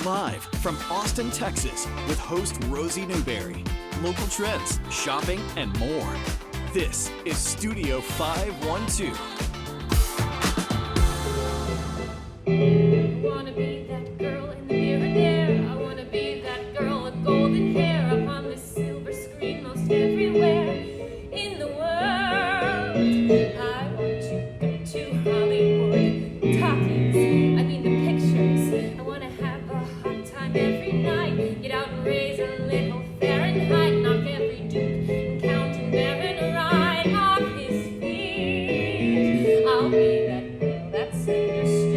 Live from Austin, Texas, with host Rosie Newberry. Local trends, shopping, and more. This is Studio 512. I wanna be that girl in the mirror there. I wanna be that girl with golden hair up on the silver screen most everywhere in the world. I want to go to Hollywood, talkies, I mean the pictures. I wanna have a hot time every night, get out and raise a little Fahrenheit, knock every duke and Count Baron right off his feet. I'll be that girl that's understood.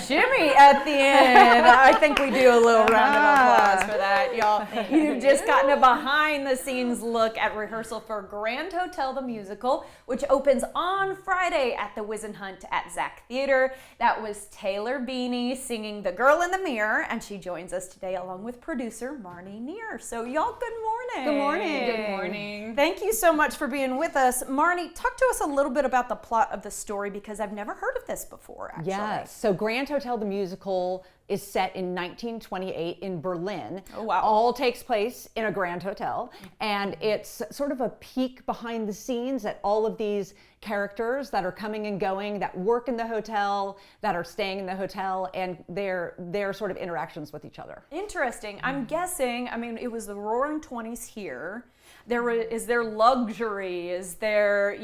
Shimmy at the end. I think we do a little round of applause for that, y'all. You've just gotten a behind the scenes look at rehearsal for Grand Hotel the Musical, which opens on Friday at the Wizenhunt at Zach Theater. That was Taylor Beanie singing The Girl in the Mirror, and she joins us today along with producer Marnie Neer. So y'all, good morning. Good morning. Good morning. Thank you so much for being with us. Marnie, talk to us a little bit about the plot of the story, because I've never heard of this before, actually. Yes. So Grand Hotel the Musical is set in 1928 in Berlin. Oh, wow. All takes place in a Grand Hotel. And it's sort of a peek behind the scenes at all of these characters that are coming and going, that work in the hotel, that are staying in the hotel, and their sort of interactions with each other. Interesting. I'm guessing, I mean, it was the roaring 20s here. Is there luxury? Is there,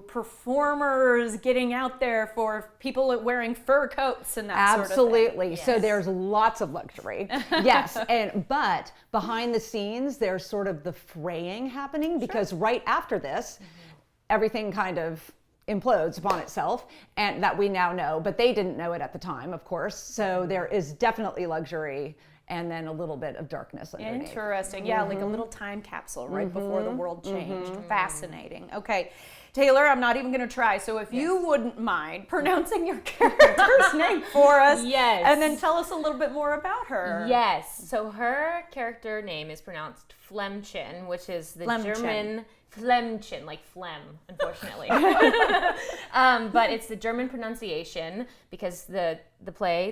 performers getting out there for people wearing fur coats and that sort of thing? Absolutely. So there's lots of luxury. Yes. But behind the scenes, there's sort of the fraying happening, because right after this, everything kind of implodes upon itself, and that we now know, but they didn't know it at the time, of course. So there is definitely luxury, and then a little bit of darkness underneath. Interesting. Yeah, like a little time capsule right before the world changed. Fascinating. Okay. Taylor, I'm not even going to try. So if you wouldn't mind pronouncing your character's name for us. Yes. And then tell us a little bit more about her. Yes. So her character name is pronounced Flemchen, which is the German Flemchen, like phlegm, unfortunately. But it's the German pronunciation, because the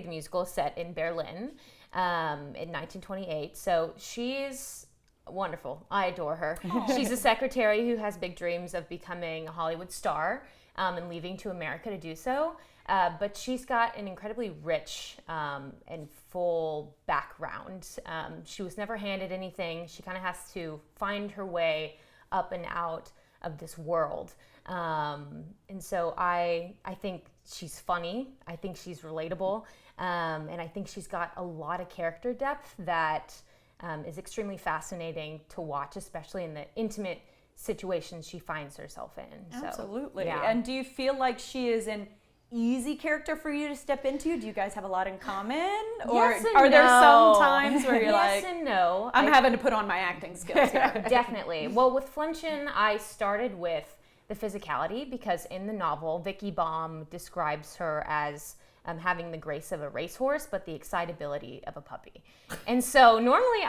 musical is set in Berlin in 1928. So she's wonderful. I adore her. She's a secretary who has big dreams of becoming a Hollywood star and leaving to America to do so. But she's got an incredibly rich and full background. She was never handed anything. She kind of has to find her way up and out of this world. And so I think she's funny. I think she's relatable. And I think she's got a lot of character depth that is extremely fascinating to watch, especially in the intimate situations she finds herself in. Absolutely. So, yeah. And do you feel like she is an easy character for you to step into? Do you guys have a lot in common? Or yes and are there no. some times where you're yes like, and no. I'm having to put on my acting skills here? Definitely. Well, with Flemchen, I started with the physicality, because in the novel, Vicky Baum describes her as having the grace of a racehorse, but the excitability of a puppy. And so normally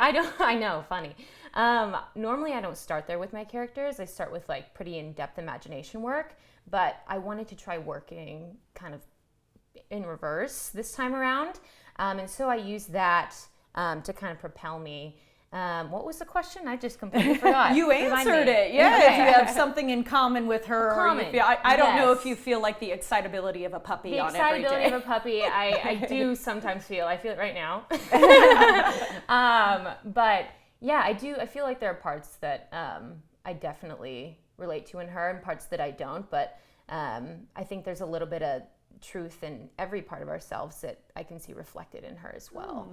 normally I don't start there with my characters. I start with like pretty in-depth imagination work, but I wanted to try working kind of in reverse this time around. And so I used that to kind of propel me. What was the question? I just completely forgot. You answered it. Yeah, if you have something in common with her. Or you feel, I don't know if you feel like the excitability of a puppy on every day. The excitability of a puppy, I do sometimes feel. I feel it right now. But yeah, I do. I feel like there are parts that I definitely relate to in her, and parts that I don't. But I think there's a little bit of truth in every part of ourselves that I can see reflected in her as well.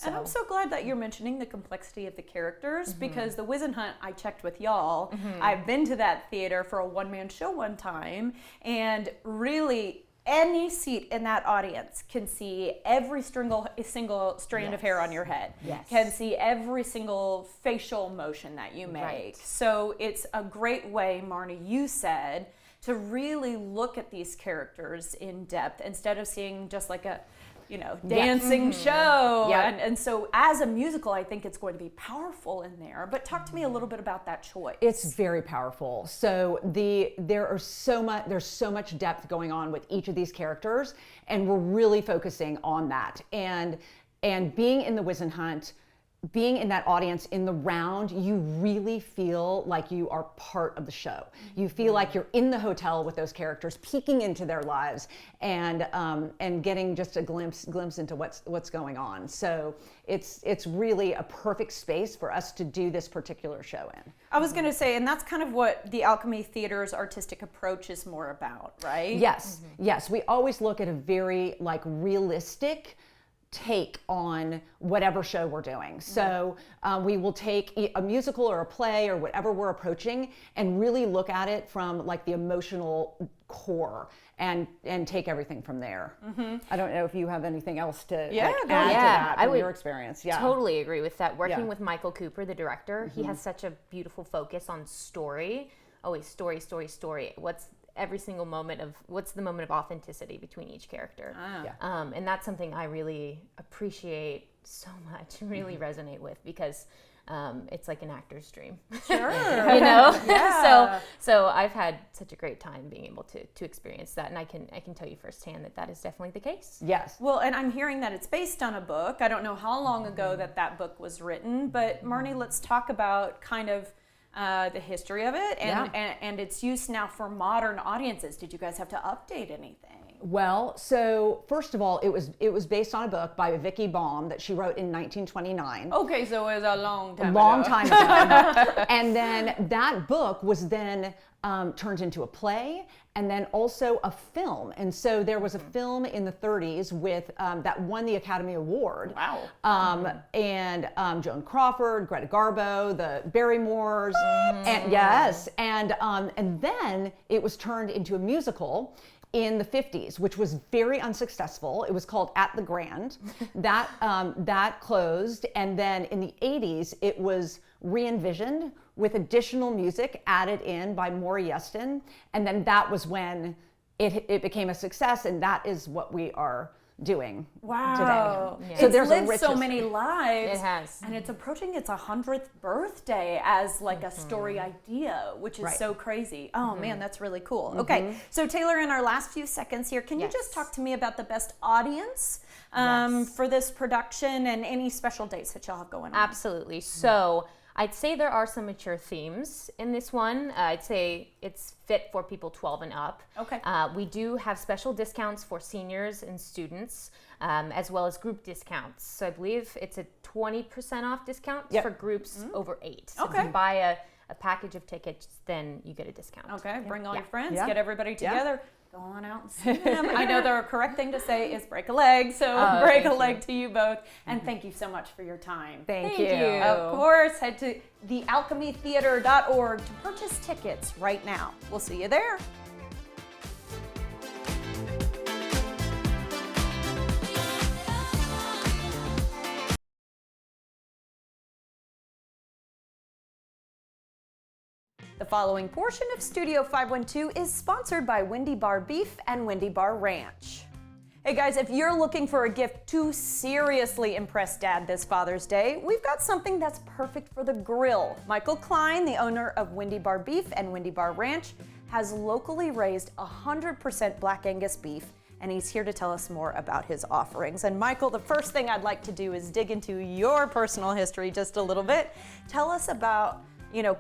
And I'm so glad that you're mentioning the complexity of the characters, because the Wizenhunt, I checked with y'all. I've been to that theater for a one-man show one time, and really any seat in that audience can see every single strand of hair on your head, can see every single facial motion that you make. Right. So it's a great way, Marnie, you said, to really look at these characters in depth, instead of seeing just like a dancing show. Yep. And so as a musical, I think it's going to be powerful in there. But talk to me a little bit about that choice. It's very powerful. So there's so much depth going on with each of these characters, and we're really focusing on that. And being in the Wizenhunt, being in that audience in the round, you really feel like you are part of the show. You feel like you're in the hotel with those characters, peeking into their lives, and getting just a glimpse into what's going on. So it's really a perfect space for us to do this particular show in. I was going to say, and that's kind of what the Alchemy Theater's artistic approach is more about, right? Yes, yes. We always look at a very realistic take on whatever show we're doing. So we will take a musical or a play or whatever we're approaching and really look at it from the emotional core and take everything from there. I don't know if you have anything else to add to that from your experience. Yeah, totally agree with that. Working with Michael Cooper, the director, he has such a beautiful focus on story. Always story. What's the moment of authenticity between each character. And that's something I really appreciate so much, really resonate with, because it's like an actor's dream. Sure. Yeah. So I've had such a great time being able to experience that, and I can tell you firsthand that is definitely the case. Yes. Well, and I'm hearing that it's based on a book. I don't know how long ago that book was written, but Marnie, let's talk about kind of the history of it and its use now for modern audiences. Did you guys have to update anything? Well, so first of all, it was based on a book by Vicky Baum that she wrote in 1929. Okay, so it was a long time ago. And then that book was then turned into a play and then also a film. And so there was a film in the 30s with that won the Academy Award. Wow. And Joan Crawford, Greta Garbo, the Barrymores, and yes, and then it was turned into a musical in the 50s, which was very unsuccessful. It was called At the Grand. That closed, and then in the 80s, it was re-envisioned with additional music added in by Maury Yeston, and then that was when it became a success, and that is what we are doing today. Yeah. So there's lived so many lives. It has. And it's approaching its 100th birthday as a story idea, which is so crazy. Oh man, that's really cool. Okay, so Taylor, in our last few seconds here, can you just talk to me about the best audience for this production and any special dates that y'all have going on? Absolutely. So I'd say there are some mature themes in this one. I'd say it's fit for people 12 and up. Okay. We do have special discounts for seniors and students, as well as group discounts. So I believe it's a 20% off discount for groups over 8. So if you buy a package of tickets, then you get a discount. Okay, bring all your friends, get everybody together. Go on out and see them. I know the correct thing to say is break a leg, so break a leg to you both. And thank you so much for your time. Thank you. Of course, head to thealchemytheater.org to purchase tickets right now. We'll see you there. The following portion of Studio 512 is sponsored by Wendy Bar Beef and Wendy Bar Ranch. Hey guys, if you're looking for a gift to seriously impress Dad this Father's Day, we've got something that's perfect for the grill. Michael Klein, the owner of Wendy Bar Beef and Wendy Bar Ranch, has locally raised 100% Black Angus beef, and he's here to tell us more about his offerings. And Michael, the first thing I'd like to do is dig into your personal history just a little bit. Tell us about,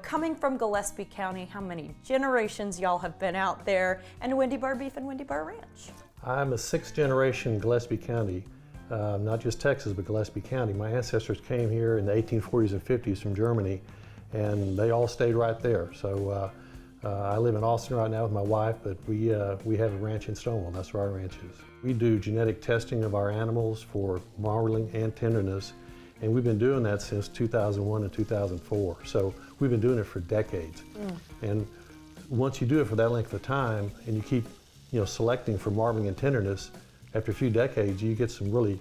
coming from Gillespie County, how many generations y'all have been out there, and Wendy Bar Beef and Wendy Bar Ranch. I'm a 6th generation Gillespie County, not just Texas, but Gillespie County. My ancestors came here in the 1840s and 50s from Germany, and they all stayed right there. So I live in Austin right now with my wife, but we have a ranch in Stonewall. That's where our ranch is. We do genetic testing of our animals for marbling and tenderness, and we've been doing that since 2001 and 2004. So we've been doing it for decades. And once you do it for that length of time, and you keep selecting for marbling and tenderness, after a few decades, you get some really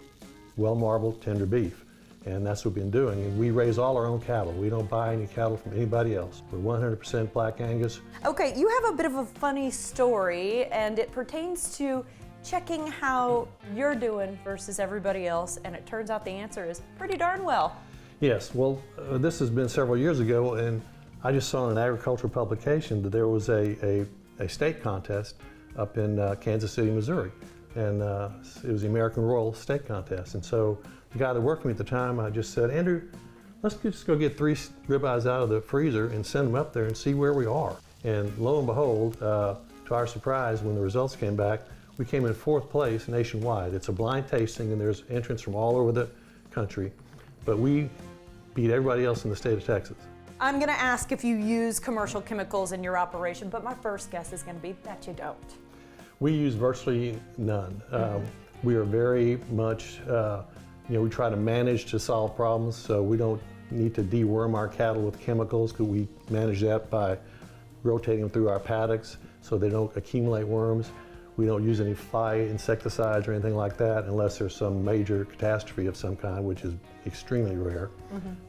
well-marbled, tender beef. And that's what we've been doing. And we raise all our own cattle. We don't buy any cattle from anybody else. We're 100% Black Angus. Okay, you have a bit of a funny story, and it pertains to checking how you're doing versus everybody else, and it turns out the answer is pretty darn well. Yes, well, this has been several years ago, and I just saw in an agricultural publication that there was a state contest up in Kansas City, Missouri, and it was the American Royal Steak Contest. And so the guy that worked with me at the time, I just said, Andrew, let's just go get 3 ribeyes out of the freezer and send them up there and see where we are. And lo and behold, to our surprise, when the results came back, we came in 4th place nationwide. It's a blind tasting, and there's entrants from all over the country, but we beat everybody else in the state of Texas. I'm going to ask if you use commercial chemicals in your operation, but my first guess is going to be that you don't. We use virtually none. We are very much, we try to manage to solve problems, so we don't need to deworm our cattle with chemicals, because we manage that by rotating them through our paddocks so they don't accumulate worms. We don't use any fly insecticides or anything like that unless there's some major catastrophe of some kind, which is extremely rare.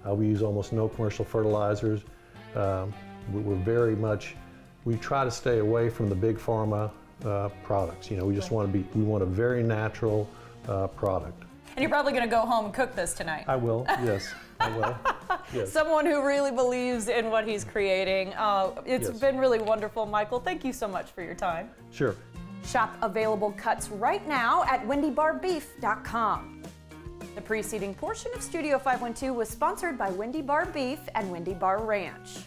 We use almost no commercial fertilizers. We try to stay away from the big pharma products. We just want a very natural product. And you're probably going to go home and cook this tonight. I will, yes, I will. Yes. Someone who really believes in what he's creating. It's Yes. been really wonderful, Michael. Thank you so much for your time. Sure. Shop available cuts right now at wendybarbeef.com. The preceding portion of Studio 512 was sponsored by Wendy Bar Beef and Wendy Bar Ranch.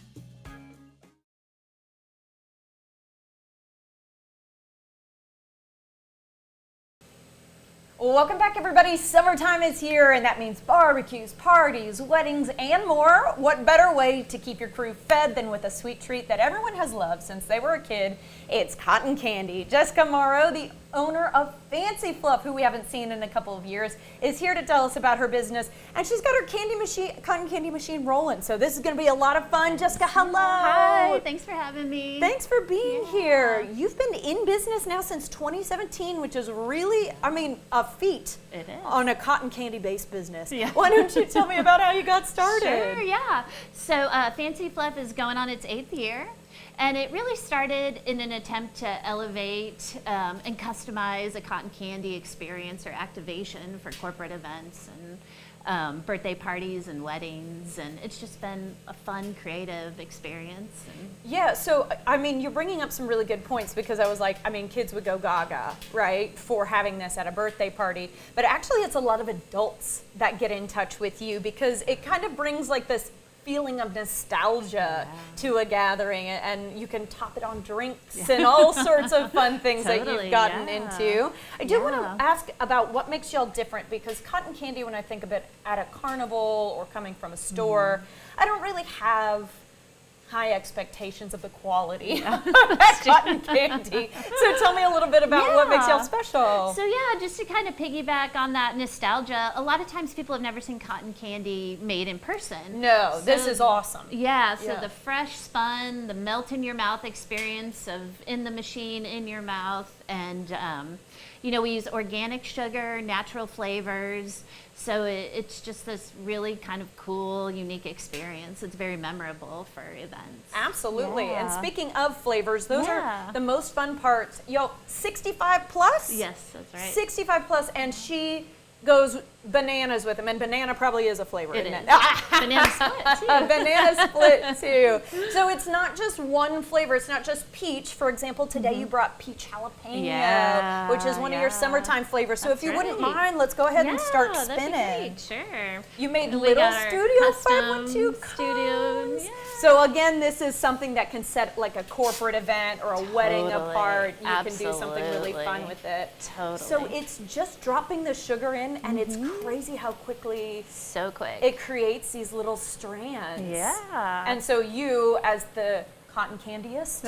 Welcome back, everybody. Summertime is here, and that means barbecues, parties, weddings, and more. What better way to keep your crew fed than with a sweet treat that everyone has loved since they were a kid? It's cotton candy. Jessica Morrow, the owner of Fancy Fluff, who we haven't seen in a couple of years, is here to tell us about her business, and she's got her cotton candy machine rolling. So this is going to be a lot of fun. Jessica, hello. Hi, thanks for having me. Thanks for being here. You've been in business now since 2017, which is really, a feat It is. on a cotton candy-based business. Yeah. Why don't you tell me about how you got started? Sure, yeah. So Fancy Fluff is going on its 8th year. And it really started in an attempt to elevate and customize a cotton candy experience or activation for corporate events and birthday parties and weddings. And it's just been a fun, creative experience. And Yeah, so, you're bringing up some really good points, because I was like, kids would go gaga, right, for having this at a birthday party. But actually, it's a lot of adults that get in touch with you, because it kind of brings like this feeling of nostalgia to a gathering, and you can top it on drinks and all sorts of fun things that Totally, you've gotten yeah. into. I do want Yeah. to ask about what makes y'all different, because cotton candy, when I think of it at a carnival or coming from a store, I don't really have high expectations of the quality of that cotton candy. So tell me a little bit about what makes y'all special. So yeah, just to kind of piggyback on that nostalgia, a lot of times people have never seen cotton candy made in person. No, this So- is awesome. Yeah, so Yeah. the fresh spun, the melt in your mouth experience of in the machine, in your mouth, and we use organic sugar, natural flavors, so it's just this really kind of cool, unique experience. It's very memorable for events. Absolutely. And Yeah. speaking of flavors, those Yeah. are the most fun parts. Yo, 65 plus? Yes, that's right. 65 plus, and she goes bananas with them, and banana probably is a flavor, It isn't is. it? Banana split too. Banana split too. So it's not just one flavor. It's not just peach. For example, today you brought peach jalapeno, Yeah, which is one of your yeah. summertime flavors. So That's if you wouldn't right. mind, let's go ahead and start Yeah, that'd be spinning. great, sure. You made And we little got our Studio custom 512 studio, cones. yeah. So again, this is something that can set like a corporate event or a wedding Totally. apart. You can do something really Absolutely. fun with it. Totally. So it's just dropping the sugar in, and it's crazy how quickly So quick. it creates these little strands. Yeah. And so you, as the cotton candyist,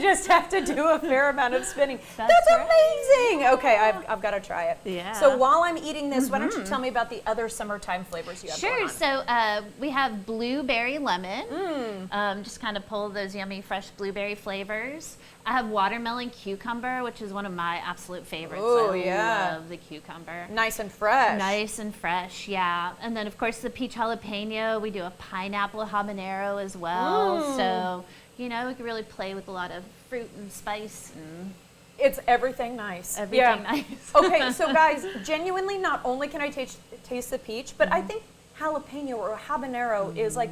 just have to do a fair amount of spinning. That's right. amazing. Okay, I've got to try it. Yeah. So while I'm eating this, why don't you tell me about the other summertime flavors you have going Sure. on? So we have blueberry lemon. Just kind of pull those yummy fresh blueberry flavors. I have watermelon cucumber, which is one of my absolute favorites. Oh, I yeah. love the cucumber. Nice and fresh. Nice and fresh, yeah. And then, of course, the peach jalapeno. We do a pineapple habanero as well. So, we can really play with a lot of fruit and spice and It's everything nice. Everything nice. Okay, so guys, genuinely, not only can I taste the peach, but I think jalapeno or habanero is like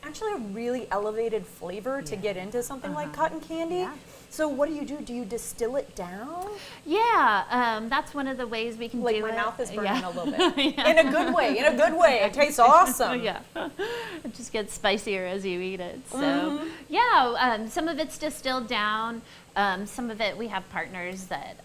actually a really elevated flavor to get into something like cotton candy. Yeah. So what do? Do you distill it down? Yeah, that's one of the ways we can do it. Like my mouth is burning Yeah. a little bit. In a good way, in a good way. It tastes awesome. Yeah, it just gets spicier as you eat it. So yeah, some of it's distilled down. Some of it we have partners that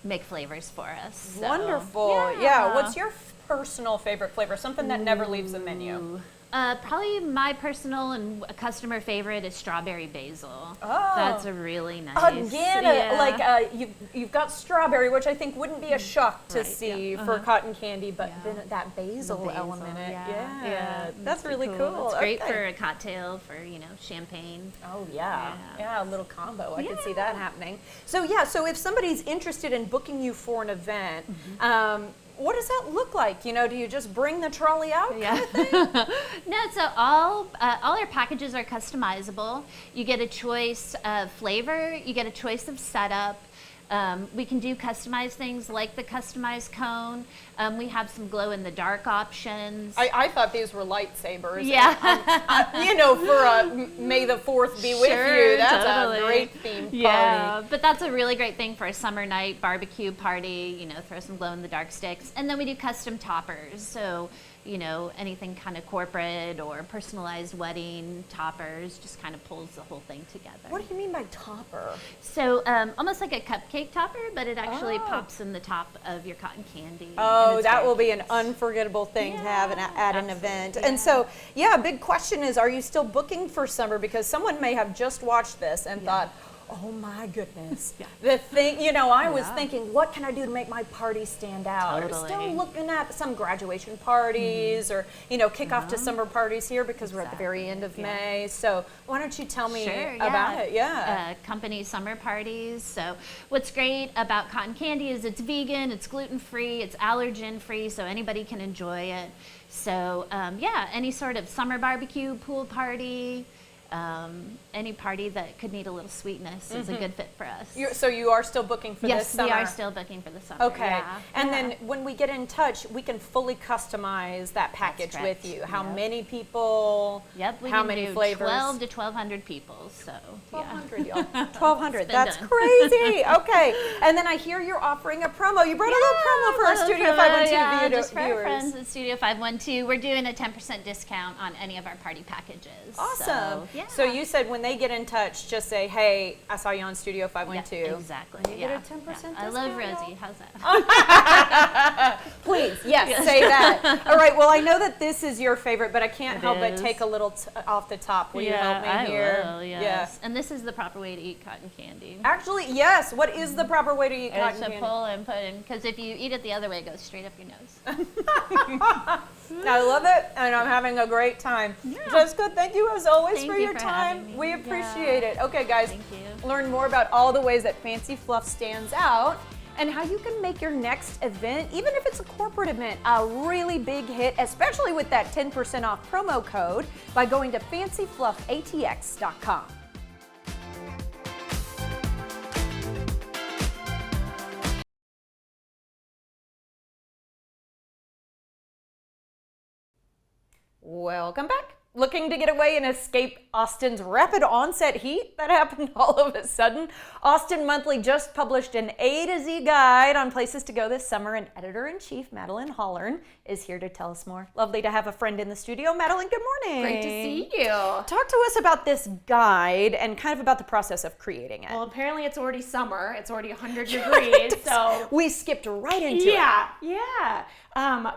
make flavors for us. So, Wonderful. Yeah. What's your personal favorite flavor? Something that never leaves the menu. Probably my personal and a customer favorite is strawberry basil. Oh. That's a really nice. Again, you've got strawberry, which I think wouldn't be a shock to Right, see for cotton candy, but then that basil, basil, element. yeah. That's really cool. It's great Okay. for a cocktail, for champagne. Oh yeah, a little combo. I could see Yeah. that happening. So so if somebody's interested in booking you for an event, what does that look like? Do you just bring the trolley out? Yeah. No, so all our packages are customizable. You get a choice of flavor. You get a choice of setup. We can do customized things like the customized cone. We have some glow-in-the-dark options. I thought these were lightsabers. Yeah. For May the 4th be with Sure, you. That's totally. a great themed party. Yeah, but that's a really great thing for a summer night barbecue party, throw some glow-in-the-dark sticks. And then we do custom toppers. So, anything kind of corporate or personalized wedding toppers just kind of pulls the whole thing together. What do you mean by topper? So almost like a cupcake topper, but it actually pops in the top of your cotton candy. Oh, and it's that very will be an cute. unforgettable thing to have at an event. absolutely, And so, a big question is, are you still booking for summer? Because someone may have just watched this and thought, oh my goodness. The thing, I was thinking, what can I do to make my party stand out? Totally. Still looking at some graduation parties or, kick off to summer parties here because we're at the very end of May. So why don't you tell me about it? Yeah. Company summer parties. So what's great about cotton candy is it's vegan, it's gluten-free, it's allergen-free, so anybody can enjoy it. So any sort of summer barbecue, pool party, any party that could need a little sweetness is a good fit for us. So you are still booking for this summer? Yes, we are still booking for the summer. Okay. Yeah. And then when we get in touch, we can fully customize that package with correct. you. How Yep. many people? Yep, we How can many do flavors? 12 to 1,200 people. So 1,200, y'all. 1,200. been That's done. crazy. Okay. And then I hear you're offering a promo. You brought a little promo for our little Studio promo, 512 just for our viewers. friends at Studio 512. We're doing a 10% discount on any of our party packages. Awesome. So, So you said when they get in touch, just say, hey, I saw you on Studio yeah, 512. exactly. You yeah. get a 10% discount. I love Rosie. How's that? Please, yes, say that. All right, well, I know that this is your favorite, but I can't It help but is. take a little off the top. Will you help me I here? will, yes. Yeah. And this is the proper way to eat cotton candy. Actually, yes. What is the proper way to eat It's cotton to candy? pull and put in, because if you eat it the other way, it goes straight up your nose. I love it, and I'm having a great time. Jessica, thank you as always Thank for you your for time. having me. We appreciate it. Okay, guys, Thank you. learn more about all the ways that Fancy Fluff stands out and how you can make your next event, even if it's a corporate event, a really big hit, especially with that 10% off promo code by going to fancyfluffatx.com. Welcome back. Looking to get away and escape Austin's rapid onset heat that happened all of a sudden? Austin Monthly just published an A to Z guide on places to go this summer, and editor-in-chief Madeline Hollern is here to tell us more. Lovely to have a friend in the studio. Madeline, good morning. Great to see you. Talk to us about this guide and kind of about the process of creating it. Well, apparently it's already summer. It's already 100 degrees, so we skipped right into it. yeah.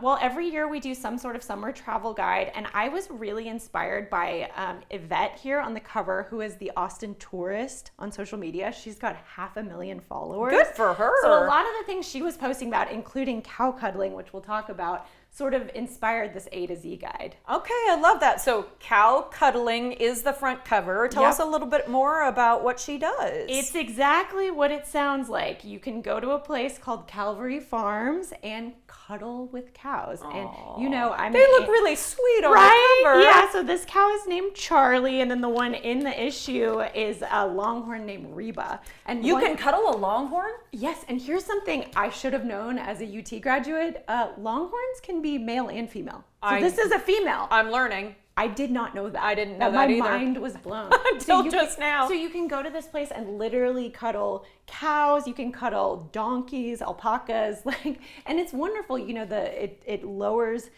Well, every year we do some sort of summer travel guide, and I was really inspired by Yvette here on the cover, who is the Austin tourist on social media. She's got 500,000 followers. Good for her. So a lot of the things she was posting about, including cow cuddling, which we'll talk about, sort of inspired this A to Z guide. Okay, I love that. So cow cuddling is the front cover. Tell Yep. us a little bit more about what she does. It's exactly what it sounds like. You can go to a place called Calvary Farms and cuddle with cows. Aww. And you know, they look really sweet on right? the cover. Yeah, so this cow is named Charlie, and then the one in the issue is a longhorn named Reba. And you can cuddle a longhorn? Yes, and here's something I should have known as a UT graduate. Longhorns can be male and female. So this is a female. I'm learning. I did not know that. I didn't know that either. My mind was blown. Until just now. So you can go to this place and literally cuddle cows. You can cuddle donkeys, alpacas, and it's wonderful. You know, it lowers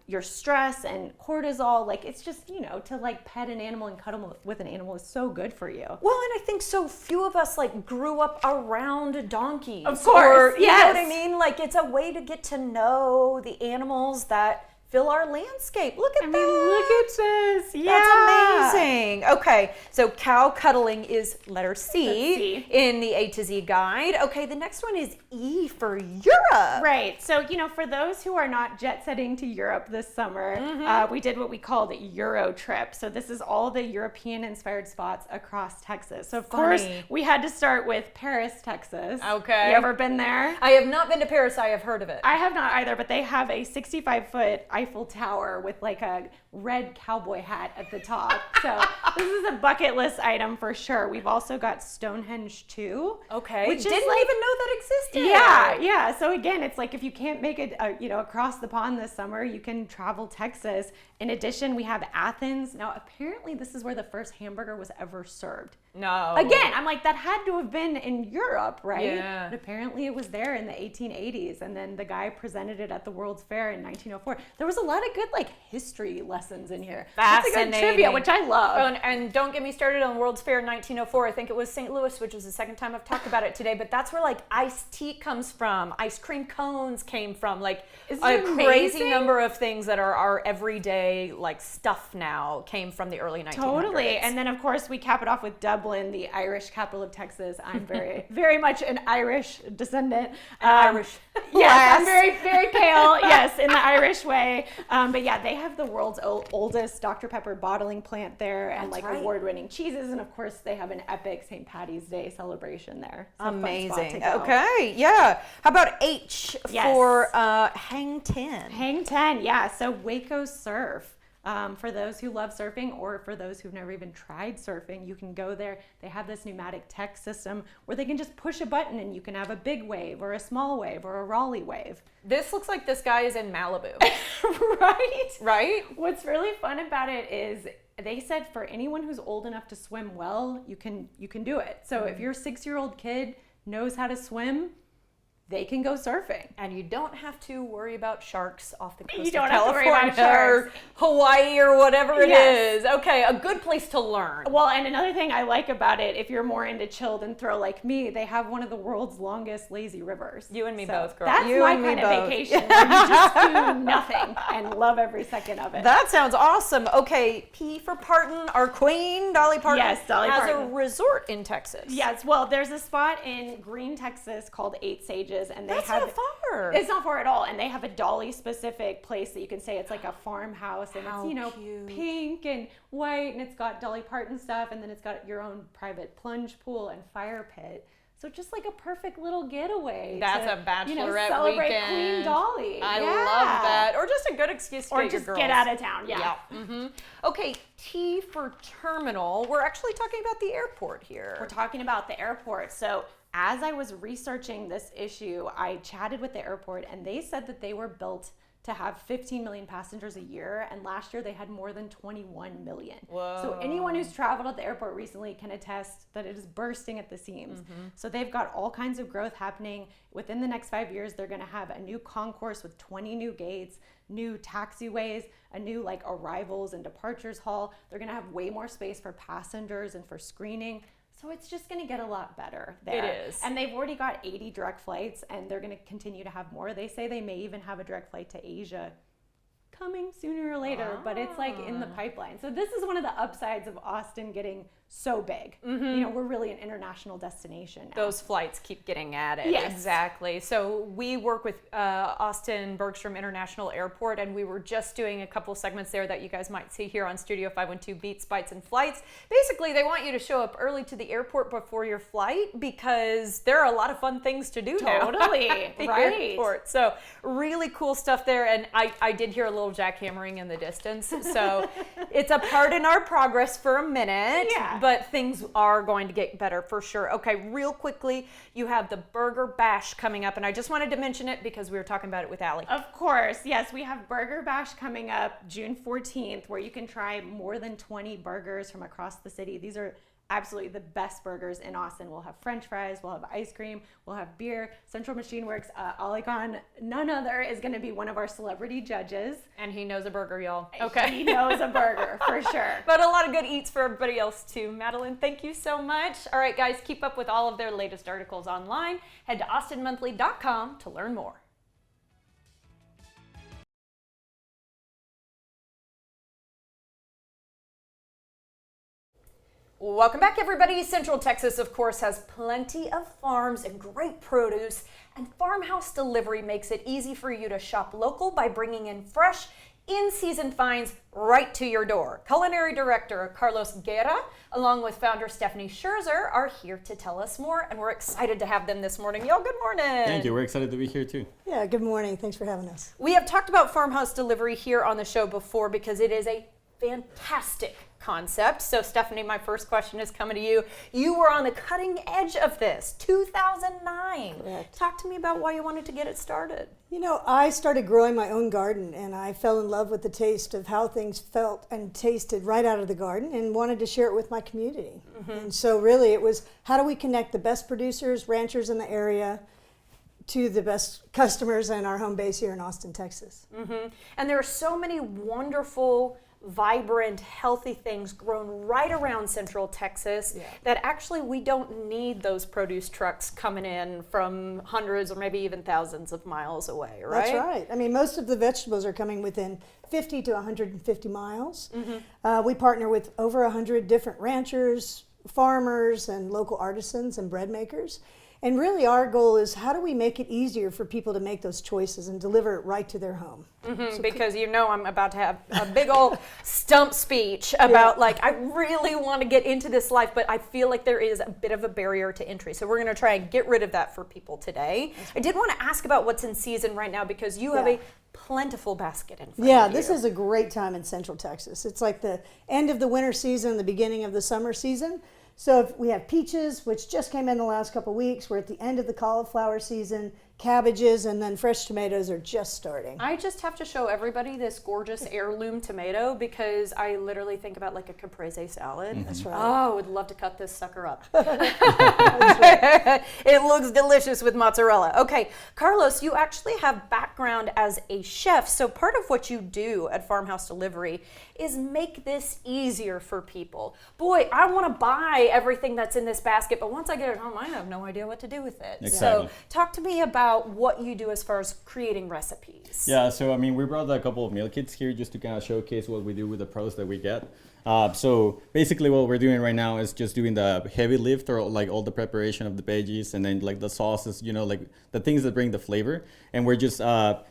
your stress and cortisol. Like, it's just, you know, to like pet an animal and cuddle with an animal is so good for you. Well, and I think so few of us like grew up around donkeys. Of course, you know what I mean? Like, it's a way to get to know the animals that fill our landscape. Look at that. Look at this. Yeah. That's amazing. Okay, so cow cuddling is letter C in the A to Z guide. Okay, the next one is E for Europe. Right. So, you know, for those who are not jet setting to Europe this summer, we did what we called a Euro trip. So this is all the European inspired spots across Texas. So of course we had to start with Paris, Texas. Okay. You ever been there? I have not been to Paris. I have heard of it. I have not either, but they have a 65-foot Eiffel Tower with like a red cowboy hat at the top. So this is a bucket list item for sure. We've also got Stonehenge too. Okay. Which didn't is like, even know that existed. Yeah. So again, it's like if you can't make it, you know, across the pond this summer, you can travel Texas. In addition, we have Athens. Now, apparently, this is where the first hamburger was ever served. No. Again, I'm like, that had to have been in Europe, right? Yeah. But apparently, it was there in the 1880s, and then the guy presented it at the World's Fair in 1904. There was a lot of good like history lessons in here. Fascinating. That's a good trivia, which I love. Oh, and don't get me started on World's Fair in 1904. I think it was St. Louis, which was the second time I've talked about it today. But that's where like iced tea comes from. Ice cream cones came from. Like a crazy number of things that are our everyday like stuff now came from the early 1900s. Totally. And then of course we cap it off with Dublin, the Irish capital of Texas. I'm very, very much an Irish descendant. Irish. Yes, I'm very, very pale. Yes, in the Irish way. But yeah, they have the world's oldest Dr. Pepper bottling plant there, and like award-winning cheeses, and of course they have an epic St. Patty's Day celebration there. So amazing. Okay, yeah. How about H for Hang 10? Hang 10, yeah. So Waco Surf. For those who love surfing, or for those who've never even tried surfing, you can go there. They have this pneumatic tech system where they can just push a button and you can have a big wave or a small wave or a Raleigh wave. This looks like this guy is in Malibu. Right? What's really fun about it is they said for anyone who's old enough to swim well, you can do it. So if your 6-year-old kid knows how to swim, they can go surfing. And you don't have to worry about sharks off the coast You don't of have to worry California about sharks. or Hawaii or whatever it is. Okay, a good place to learn. Well, and another thing I like about it, if you're more into chill than thrill like me, they have one of the world's longest lazy rivers. You and me both, girl. That's you my and me kind of both. vacation where you just do nothing and love every second of it. That sounds awesome. Okay, P for Parton, our queen, Dolly Parton, Yes, Dolly has Parton. a resort in Texas. Yes, well, there's a spot in Green, Texas called Eight Sages, and they That's have not far. It's not far at all, and they have a Dolly-specific place that you can say it's like a farmhouse, and How it's, you know, cute. pink and white, and it's got Dolly Parton stuff, and then it's got your own private plunge pool and fire pit. So just like a perfect little getaway. That's to, a bachelorette you know, celebrate weekend. Queen Dolly. I Yeah. love that. Or just a good excuse to Or get just your girls. get out of town. Yeah. Okay, T for terminal. We're actually talking about the airport here. We're talking about the airport. So as I was researching this issue, I chatted with the airport, and they said that they were built to have 15 million passengers a year, and last year they had more than 21 million. Whoa. So anyone who's traveled at the airport recently can attest that it is bursting at the seams. So they've got all kinds of growth happening. Within the next 5 years, they're gonna have a new concourse with 20 new gates, new taxiways, a new like arrivals and departures hall. They're gonna have way more space for passengers and for screening. So it's just going to get a lot better there. It is. And they've already got 80 direct flights, and they're going to continue to have more. They say they may even have a direct flight to Asia coming sooner or later, but it's like in the pipeline. So this is one of the upsides of Austin getting so big. You know, we're really an international destination now. Those flights keep getting added. Yes. Exactly. So we work with Austin Bergstrom International Airport, and we were just doing a couple segments there that you guys might see here on Studio 512 Beats, Bites, and Flights. Basically, they want you to show up early to the airport before your flight because there are a lot of fun things to do now. Totally. at the Right. airport. So really cool stuff there, and I did hear a little jackhammering in the distance. So it's a part in our progress for a minute. Yeah. But things are going to get better for sure. Okay, real quickly, you have the Burger Bash coming up, and I just wanted to mention it because we were talking about it with Allie. Of course, yes, we have Burger Bash coming up June 14th, where you can try more than 20 burgers from across the city. These are absolutely the best burgers in Austin. We'll have French fries, we'll have ice cream, we'll have beer. Central Machine Works, Ali Khan, none other, is going to be one of our celebrity judges. And he knows a burger, y'all. He knows a burger for sure. But a lot of good eats for everybody else too. Madeline, thank you so much. All right, guys, keep up with all of their latest articles online. Head to austinmonthly.com to learn more. Welcome back, everybody. Central Texas, of course, has plenty of farms and great produce, and Farmhouse Delivery makes it easy for you to shop local by bringing in fresh, in-season finds right to your door. Culinary Director Carlos Guerra, along with founder Stephanie Scherzer, are here to tell us more, and we're excited to have them this morning. Y'all, good morning. Thank you. We're excited to be here, too. Yeah, good morning. Thanks for having us. We have talked about Farmhouse Delivery here on the show before because it is a fantastic concept. So Stephanie, my first question is coming to you. You were on the cutting edge of this, 2009. Correct. Talk to me about why you wanted to get it started. You know, I started growing my own garden and I fell in love with the taste of how things felt and tasted right out of the garden and wanted to share it with my community. And so really it was, how do we connect the best producers, ranchers in the area to the best customers in our home base here in Austin, Texas. And there are so many wonderful, vibrant, healthy things grown right around Central Texas that actually we don't need those produce trucks coming in from hundreds or maybe even thousands of miles away, right? That's right. I mean, most of the vegetables are coming within 50 to 150 miles. We partner with over 100 different ranchers, farmers, and local artisans and bread makers. And really our goal is how do we make it easier for people to make those choices and deliver it right to their home? Because you know I'm about to have a big old stump speech about like I really want to get into this life, but I feel like there is a bit of a barrier to entry. So we're going to try and get rid of that for people today. I did want to ask about what's in season right now because you have a plentiful basket in front of you. This is a great time in Central Texas. It's like the end of the winter season, the beginning of the summer season. So if we have peaches, which just came in the last couple of weeks. We're at the end of the cauliflower season, cabbages, and then fresh tomatoes are just starting. I just have to show everybody this gorgeous heirloom tomato because I literally think about like a caprese salad. That's right. Oh, I would love to cut this sucker up. It looks delicious with mozzarella. Okay, Carlos, you actually have background as a chef. So part of what you do at Farmhouse Delivery is make this easier for people. Boy, I want to buy everything that's in this basket, but once I get it home, I have no idea what to do with it. Exactly. So talk to me about what you do as far as creating recipes. Yeah, so I mean, we brought a couple of meal kits here just to kind of showcase what we do with the pros that we get. So basically what we're doing right now is just doing the heavy lift or like all the preparation of the veggies and then like the sauces, you know, like the things that bring the flavor. And we're just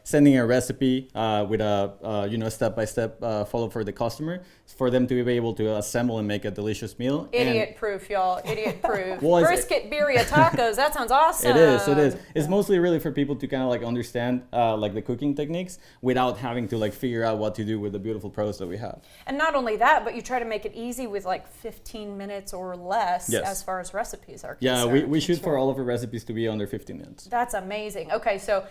sending a recipe with a, you know, step-by-step follow for the customer for them to be able to assemble and make a delicious meal. Idiot proof, y'all. Idiot proof. Well, Brisket, birria, tacos. That sounds awesome. It is. It is. It's mostly really for people to kind of like understand like the cooking techniques without having to like figure out what to do with the beautiful pros that we have. And not only that, but you try to make it easy with like 15 minutes or less Yes. as far as recipes are Yeah, concerned. we shoot for all of our recipes to be under 15 minutes. That's amazing. Okay, so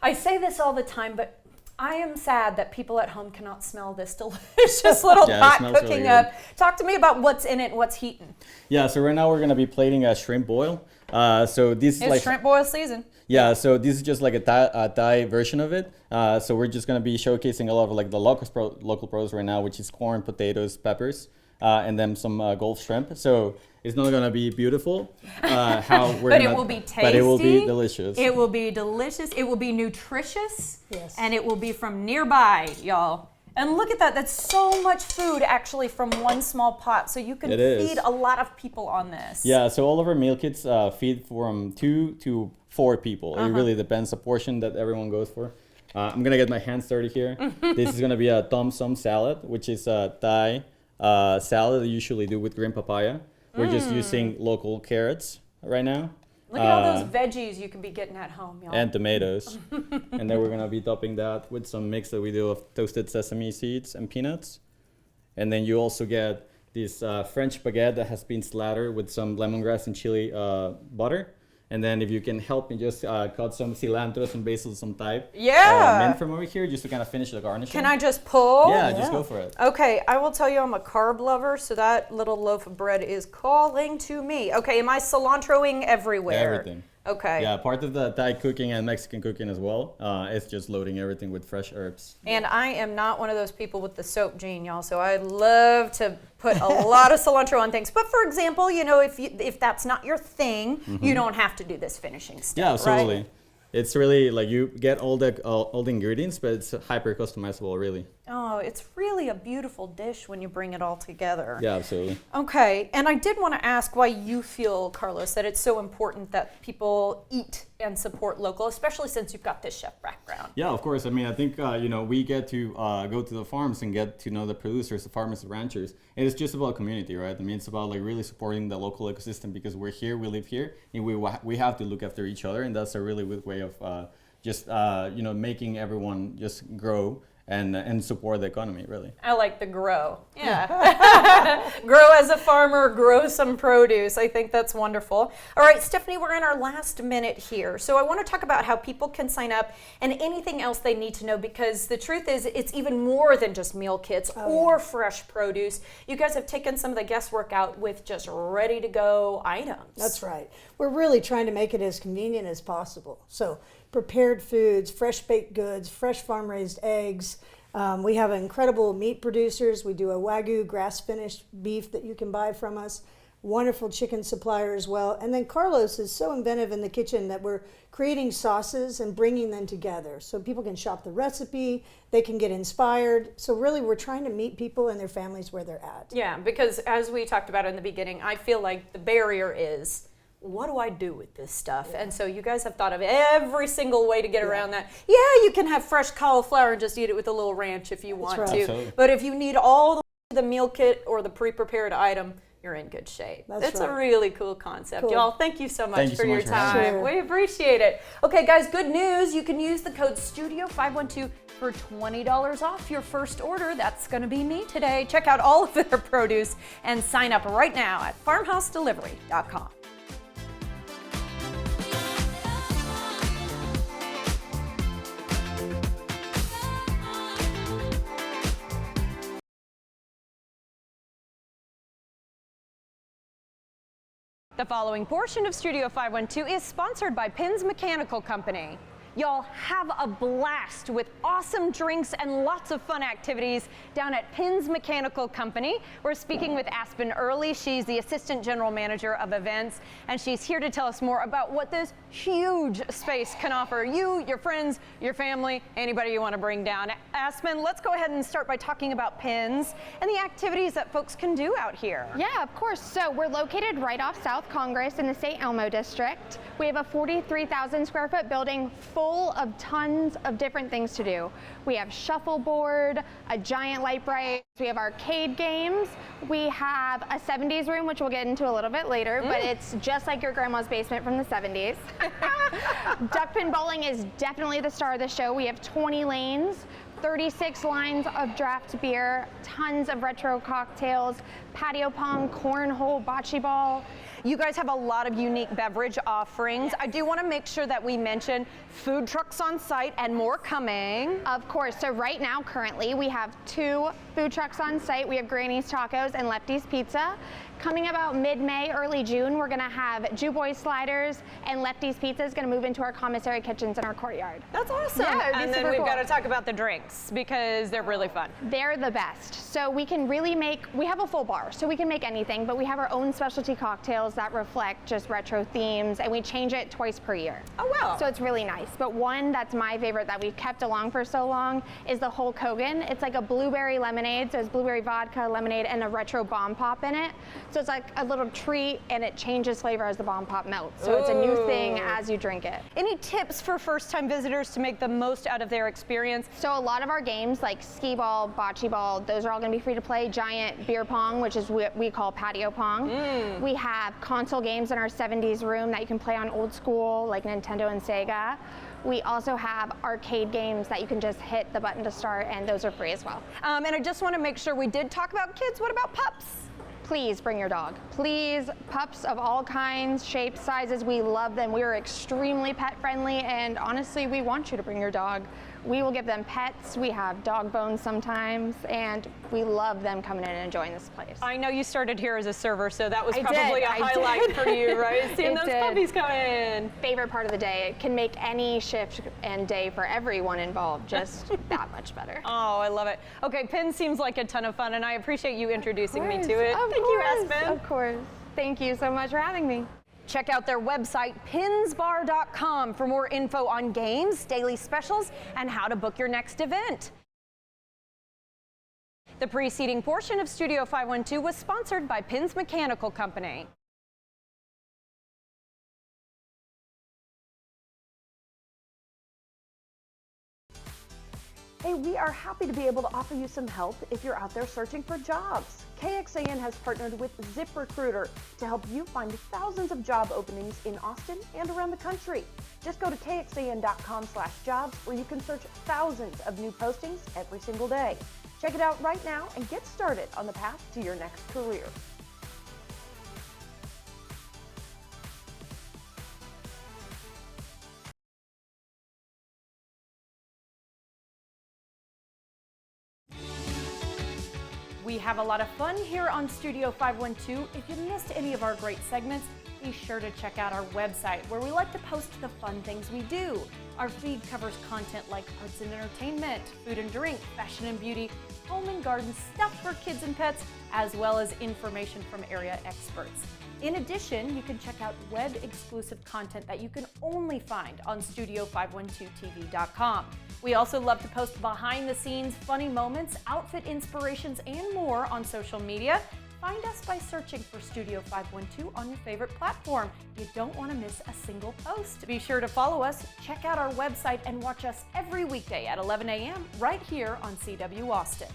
I say this all the time, but I am sad that people at home cannot smell this delicious little Yeah, it pot smells cooking really up. Talk to me about what's in it, what's heating. Yeah, so right now we're gonna be plating a shrimp boil. So this is It's like shrimp boil season. Yeah, so this is just like a Thai version of it. So we're just gonna be showcasing a lot of like the local pros right now, which is corn, potatoes, peppers, and then some Gulf shrimp. So it's not gonna be beautiful, how we're But gonna, it will be tasty. But it will be delicious. It will be delicious. It will be nutritious. Yes. And it will be from nearby, y'all. And look at that. That's so much food actually from one small pot. So you can feed a lot of people on this. Yeah, so all of our meal kits feed from 2 to 4 people. It really depends the portion that everyone goes for. I'm going to get my hands dirty here. This is going to be a Tom Sum salad, which is a Thai salad that you usually do with green papaya. We're just using local carrots right now. Look at all those veggies you can be getting at home, y'all. And tomatoes. And then we're going to be topping that with some mix that we do of toasted sesame seeds and peanuts. And then you also get this French baguette that has been slathered with some lemongrass and chili butter. And then if you can help me just cut some cilantro, some basil, some thyme. Mint from over here, just to kind of finish the garnish. Can I just pull? Yeah, just go for it. Okay, I will tell you I'm a carb lover, so that little loaf of bread is calling to me. Okay, am I cilantroing everywhere? Everything. Okay. Yeah, part of the Thai cooking and Mexican cooking as well. It's just loading everything with fresh herbs. And I am not one of those people with the soap gene, y'all. So I love to put a lot of cilantro on things. But for example, you know, if that's not your thing, you don't have to do this finishing step. Yeah, absolutely. Right? It's really like you get all the ingredients, but it's hyper customizable, really. Oh, it's really a beautiful dish when you bring it all together. Yeah, absolutely. Okay, and I did want to ask why you feel, Carlos, that it's so important that people eat and support local, especially since you've got this chef background. Yeah, of course. I mean, I think, you know, we get to go to the farms and get to know the producers, the farmers, the ranchers. And it's just about community, right? I mean, it's about like really supporting the local ecosystem because we're here, we live here, and we have to look after each other. And that's a really good way of just, you know, making everyone just grow and support the economy, really. I like the grow. Yeah. Grow as a farmer, grow some produce. I think that's wonderful. All right, Stephanie, we're in our last minute here. So I want to talk about how people can sign up and anything else they need to know, because the truth is it's even more than just meal kits or fresh produce. You guys have taken some of the guesswork out with just ready to go items. That's right. We're really trying to make it as convenient as possible. So prepared foods, fresh baked goods, fresh farm raised eggs. We have incredible meat producers. We do a Wagyu grass finished beef that you can buy from us. Wonderful chicken supplier as well. And then Carlos is so inventive in the kitchen that we're creating sauces and bringing them together so people can shop the recipe, they can get inspired. So really we're trying to meet people and their families where they're at. Yeah, because as we talked about in the beginning, I feel like the barrier is, what do I do with this stuff? And so you guys have thought of every single way to get around that. Yeah, you can have fresh cauliflower and just eat it with a little ranch if you want to. Absolutely. But if you need all the meal kit or the pre-prepared item, you're in good shape. It's a really cool concept. Cool. Y'all, thank you so much for your having time. me. We appreciate it. Okay, guys, good news. You can use the code STUDIO512 for $20 off your first order. That's going to be me today. Check out all of their produce and sign up right now at farmhousedelivery.com. The following portion of Studio 512 is sponsored by Pins Mechanical Company. Y'all have a blast with awesome drinks and lots of fun activities down at Pins Mechanical Company. We're speaking with Aspen Early. She's the Assistant General Manager of Events, and she's here to tell us more about what this huge space can offer you, your friends, your family, anybody you want to bring down. Aspen, let's go ahead and start by talking about Pins and the activities that folks can do out here. Yeah, of course. So we're located right off South Congress in the St. Elmo district. We have a 43,000 square foot building full of tons of different things to do. We have shuffleboard, a giant light bright, we have arcade games, we have a 70s room, which we'll get into a little bit later, but it's just like your grandma's basement from the 70s. Duck pin bowling is definitely the star of the show. We have 20 lanes, 36 lines of draft beer, tons of retro cocktails, patio pong, cornhole, bocce ball. You guys have a lot of unique beverage offerings. I do want to make sure that we mention food trucks on site and more coming. Of course. So right now, currently, we have 2 food trucks on site. We have Granny's Tacos and Lefty's Pizza. Coming about mid-May, early June, we're going to have Jew Boy Sliders, and Lefty's Pizza is going to move into our commissary kitchens in our courtyard. That's awesome. Yeah, and then we've got to talk about the drinks. pups because they're really fun. They're the best. So we can really we have a full bar, so we can make anything, but we have our own specialty cocktails that reflect just retro themes, and we change it twice per year. Oh, wow. So it's really nice. But one that's my favorite that we've kept along for so long is the Hulk Hogan. It's like a blueberry lemonade, so it's blueberry vodka, lemonade, and a retro bomb pop in it. So it's like a little treat, and it changes flavor as the bomb pop melts. So it's a new thing as you drink it. Any tips for first-time visitors to make the most out of their experience? So a lot of our games like skee ball, bocce ball, those are all going to be free to play. Giant beer pong, which is what we call patio pong. We have console games in our 70s room that you can play on old school like Nintendo and Sega. We also have arcade games that you can just hit the button to start, and those are free as well. And I just want to make sure we did talk about kids. What about pups? Please bring your dog. Please, pups of all kinds, shapes, sizes, we love them. We are extremely pet friendly, and honestly, we want you to bring your dog. We will give them pets. We have dog bones sometimes, and we love them coming in and enjoying this place. I know you started here as a server, so that was probably a highlight for you, right? Seeing those puppies come in. Favorite part of the day. It can make any shift and day for everyone involved just that much better. Oh, I love it. Okay, Pins seems like a ton of fun, and I appreciate you introducing me to it. Thank you, Aspen. Of course. Thank you so much for having me. Check out their website, pinsbar.com, for more info on games, daily specials, and how to book your next event. The preceding portion of Studio 512 was sponsored by Pins Mechanical Company. Hey, we are happy to be able to offer you some help if you're out there searching for jobs. KXAN has partnered with ZipRecruiter to help you find thousands of job openings in Austin and around the country. Just go to kxan.com/jobs where you can search thousands of new postings every single day. Check it out right now and get started on the path to your next career. We have a lot of fun here on Studio 512. If you missed any of our great segments, be sure to check out our website where we like to post the fun things we do. Our feed covers content like arts and entertainment, food and drink, fashion and beauty, home and garden, stuff for kids and pets, as well as information from area experts. In addition, you can check out web-exclusive content that you can only find on Studio512TV.com. We also love to post behind-the-scenes funny moments, outfit inspirations, and more on social media. Find us by searching for Studio 512 on your favorite platform. You don't want to miss a single post. Be sure to follow us, check out our website, and watch us every weekday at 11 a.m. right here on CW Austin.